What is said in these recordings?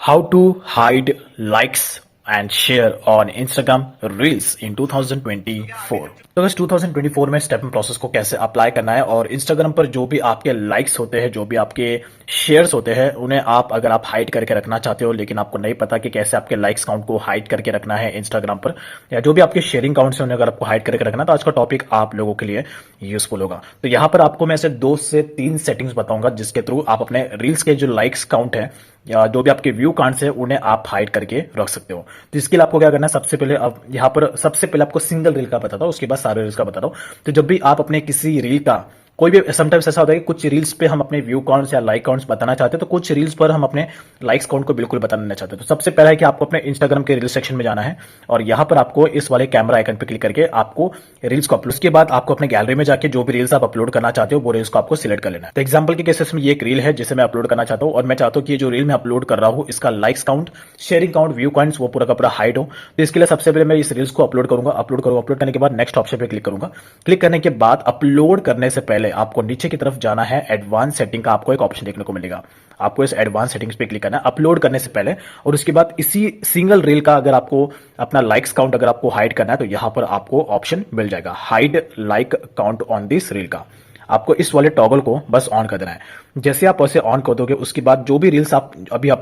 How to hide likes and share on Instagram Reels in 2024। तो बस 2024 में step and process को कैसे अप्लाई करना है और इंस्टाग्राम पर जो भी आपके लाइक्स होते हैं, जो भी आपके शेयर्स होते हैं, उन्हें आप अगर आप हाइड करके रखना चाहते हो लेकिन आपको नहीं पता कि कैसे आपके लाइक्स काउंट को हाइड करके रखना है इंस्टाग्राम पर, या जो भी आपके शेयरिंग काउंट्स हैं उन्हें अगर आपको हाइड करके रखना है, तो आज का टॉपिक आप लोगों के लिए यूजफुल होगा। तो यहाँ पर आपको मैं ऐसे 2 से 3 सेटिंग्स बताऊंगा जिसके थ्रू आप अपने रील्स के जो लाइक्स काउंट है या जो भी आपके व्यू काउंट्स है उन्हें आप हाइड करके रख सकते हो। तो इसके लिए आपको क्या करना है, सबसे पहले अब यहाँ पर सबसे पहले आपको सिंगल रील का बताता हूँ, उसके बाद सारे रील्स का बताता हूँ। तो जब भी आप अपने किसी रील का कोई भी, समटाइम्स ऐसा होता है कि कुछ रील्स पे हम अपने व्यू काउंट्स या लाइक काउंट्स बताना चाहते हैं, तो कुछ रील्स पर हम अपने लाइक्स काउंट को बिल्कुल बताना नहीं चाहते। तो सबसे पहला है कि आपको अपने इंस्टाग्राम के रील सेक्शन में जाना है और यहाँ पर आपको इस वाले कैमरा आइकन पे क्लिक करके आपको रील्स को अपलोड, उसके बाद आपको अपने गैलरी में जाके जो भी रील्स आप अपलोड करना चाहते हो वो रील्स को आपको सिलेक्ट कर लेना है। तो एग्जाम्पल के केसेस में ये एक रील है जिसे मैं अपलोड करना चाहता हूँ और मैं चाहता हूँ कि ये जो रील मैं अपलोड कर रहा हूँ इसका likes count, sharing count, view counts वो पूरा का पूरा हाइड हो। तो इसके लिए सबसे पहले मैं इस रील्स को अपलोड करूंगा। अपलोड करने के बाद नेक्स्ट ऑप्शन पे क्लिक करूंगा। क्लिक करने के बाद अपलोड करने से पहले आपको नीचे की तरफ जाना है, एडवांस सेटिंग का आपको एक ऑप्शन देखने को मिलेगा। आपको इस एडवांस सेटिंग्स पे क्लिक करना है अपलोड करने से पहले, और उसके बाद इसी सिंगल रील का अगर आपको अपना लाइक्स काउंट अगर आपको हाइड करना है तो यहां पर आपको ऑप्शन मिल जाएगा, hide like count on this reel का। आपको इस वाले टॉगल को बस ऑन कर देना है। जैसे आप ऐसे ऑन कर दोगे उसके बाद जो भी रील्स आप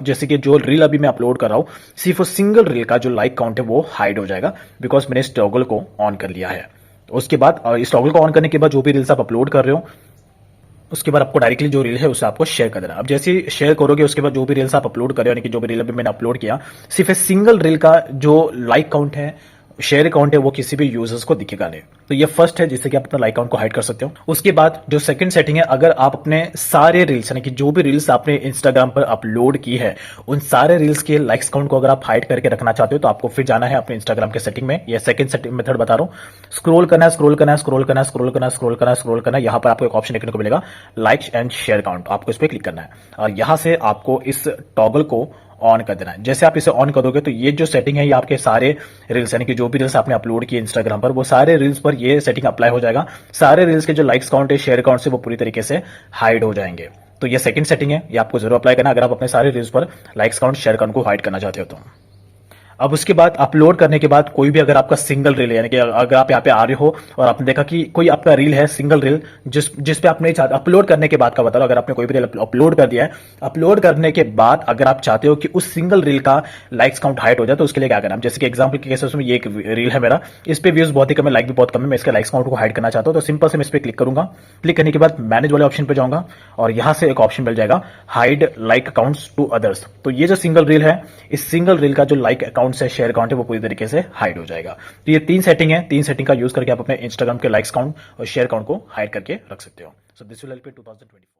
जैसे कि जो रील अभी मैं अपलोड कर रहा हूं, सिर्फ सिंगल रील का जो लाइक काउंट है वो हाइड हो जाएगा, बिकॉज मैंने इस टॉगल को ऑन कर लिया है। उसके बाद इस टॉगल को ऑन करने के बाद जो भी रील्स आप अपलोड कर रहे हो उसके बाद आपको डायरेक्टली जो रील है उसे आपको शेयर कर देना। अब जैसे ही शेयर करोगे उसके बाद जो भी रील्स आप अपलोड कर रहे हो, यानी कि जो भी रील अभी मैंने अपलोड किया, सिर्फ सिंगल रील का जो लाइक काउंट है, शेयर काउंट है, वो किसी भी यूजर्स को दिखेगा नहीं। तो ये फर्स्ट है जिससे कि आप अपना लाइक काउंट को हाइड कर सकते हो। उसके बाद जो सेकंड सेटिंग है, अगर आप अपने सारे रील्स यानी कि जो भी रील्स आपने इंस्टाग्राम पर अपलोड की है उन सारे रील्स के लाइक्स काउंट को अगर आप हाइड करके रखना चाहते हो तो आपको फिर जाना है अपने इंस्टाग्राम के सेटिंग में। यह सेकंड सेटिंग मेथड बता रहा हूं। स्क्रॉल करना है, स्क्रॉल करना है, स्क्रॉल करना है, स्क्रॉल करना है, स्क्रॉल करना है, स्क्रॉल करना है। यहां पर आपको एक ऑप्शन देखने को मिलेगा, लाइक्स एंड शेयर काउंट। आपको इस पर क्लिक करना है और यहां से आपको इस टॉगल को ऑन कर देना है। जैसे आप इसे ऑन करोगे तो ये जो सेटिंग है ये आपके सारे रील्स यानी कि जो भी रील्स आपने अपलोड किए इंस्टाग्राम पर वो सारे रील्स पर ये सेटिंग अप्लाई हो जाएगा। सारे रील्स के जो लाइक्स काउंट है, शेयर काउंट से वो पूरी तरीके से हाइड हो जाएंगे। तो ये सेकंड सेटिंग है, ये आपको जरूर अप्लाई करना अगर आप अपने सारे रील्स पर लाइक्स काउंट, शेयर काउंट को हाइड करना चाहते हो तो। अब उसके बाद अपलोड करने के बाद कोई भी अगर आपका सिंगल रील है, यानी कि अगर आप यहाँ पे आ रहे हो और आपने देखा कि कोई आपका रील है सिंगल रील जिस पे आप नहीं चाहते, अपलोड करने के बाद का बता रहा हूं, अगर आपने कोई भी रील अपलोड कर दिया है, अपलोड करने के बाद अगर आप चाहते हो कि उस सिंगल रील का लाइक्स काउंट हाइड हो जाए तो उसके लिए क्या करना है। जैसे कि एग्जाम्पल के केस में ये एक रील है मेरा, इस पे व्यूज बहुत ही कम है, लाइक भी बहुत कम है, मैं इसके लाइक्स काउंट को हाइड करना चाहता हूं। तो सिंपल से मैं इस पर क्लिक करूंगा। क्लिक करने के बाद मैनेज वाले ऑप्शन पे जाऊंगा और यहां से एक ऑप्शन मिल जाएगा, hide like accounts to others. तो ये जो सिंगल रील है, इस सिंगल रील का जो लाइक अकाउंट है, शेयर अकाउंट है, वो पूरी तरीके से हाइड हो जाएगा। तो ये 3 सेटिंग है, 3 सेटिंग का यूज करके आप अपने इंस्टाग्राम के लाइक्स काउंट और शेयर काउंट को हाइड करके रख सकते हो। So this will help you 2024।